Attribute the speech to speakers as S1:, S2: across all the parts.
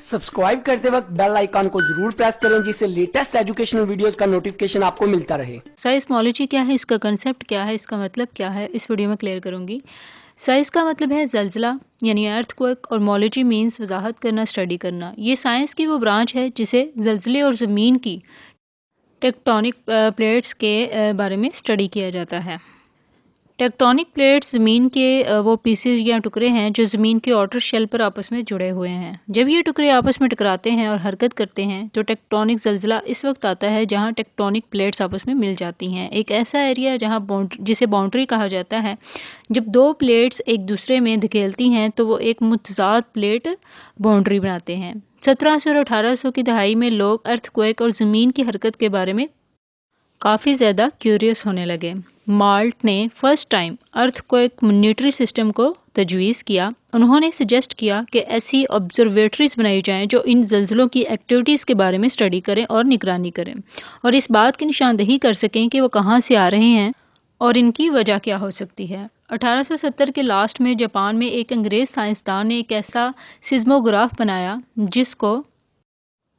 S1: Subscribe करते वक्त bell icon को जरूर प्रेस करें जिससे लेटेस्ट एजुकेशनल वीडियोस का नोटिफिकेशन आपको मिलता रहे।
S2: साइस्मोलॉजी क्या है, इसका कंसेप्ट क्या है, इसका मतलब क्या है, इस वीडियो में क्लियर करूंगी। साइंस का मतलब है जलजला यानी अर्थक्वेक, और मॉलोजी मीन्स वजाहत करना, स्टडी करना। ये साइंस की वो ब्रांच है जिसे जलजले और ज़मीन की टेक्टोनिक प्लेट्स के बारे में स्टडी किया जाता है। टेक्टोनिक प्लेट्स ज़मीन के वो पीसेस या टुकड़े हैं जो ज़मीन के आउटर शेल पर आपस में जुड़े हुए हैं। जब ये टुकड़े आपस में टकराते हैं और हरकत करते हैं तो टेक्टोनिक जलजला इस वक्त आता है जहाँ टेक्टोनिक प्लेट्स आपस में मिल जाती हैं। एक ऐसा एरिया जहाँ जिसे बाउंड्री कहा जाता है। जब दो प्लेट्स एक दूसरे में धकेलती हैं तो वो एक मुतज़ाद प्लेट बाउंड्री बनाते हैं। 1700 और 1800 की दहाई में लोग अर्थक्वेक और ज़मीन की हरकत के बारे में काफ़ी ज़्यादा क्यूरियस होने लगे। माल्ट ने first time earthquake monetary system को तजवीज़ किया। उन्होंने सजेस्ट किया कि ऐसी ऑब्जर्वेटरीज बनाई जाएं जो इन जल्जलों की एक्टिविटीज़ के बारे में स्टडी करें और निगरानी करें और इस बात की निशानदही कर सकें कि वो कहाँ से आ रहे हैं और इनकी वजह क्या हो सकती है। 1870 के लास्ट में जापान में एक अंग्रेज़ साइंसदान ने एक ऐसा सिज्मोग्राफ बनाया जिसको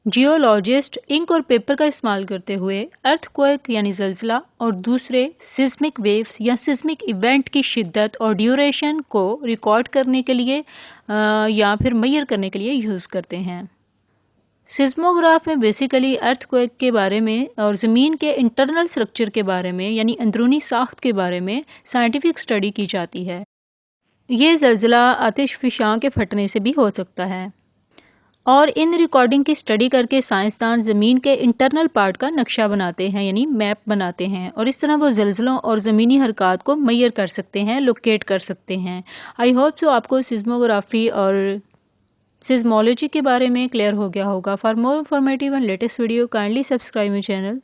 S2: जियोलॉजिस्ट इंक और पेपर का इस्तेमाल करते हुए अर्थक्वेक यानी जलजला और दूसरे सिस्मिक वेव्स या सिस्मिक इवेंट की शिद्दत और ड्यूरेशन को रिकॉर्ड करने के लिए या फिर मेजर करने के लिए यूज़ करते हैं। सिस्मोग्राफ में बेसिकली अर्थक्वेक के बारे में और ज़मीन के इंटरनल स्ट्रक्चर के बारे में यानी अंदरूनी साख्त के बारे में साइंटिफिक स्टडी की जाती है। ये जलजला आतिशफशां के फटने से भी हो सकता है और इन रिकॉर्डिंग की स्टडी करके साइंसदान ज़मीन के इंटरनल पार्ट का नक्शा बनाते हैं यानी मैप बनाते हैं और इस तरह वो जल्जलों और ज़मीनी हरकत को मेजर कर सकते हैं, लोकेट कर सकते हैं। आई होप सो आपको सिज्मोग्राफी और सिज्मोलॉजी के बारे में क्लियर हो गया होगा। For more informative and latest video kindly subscribe my channel.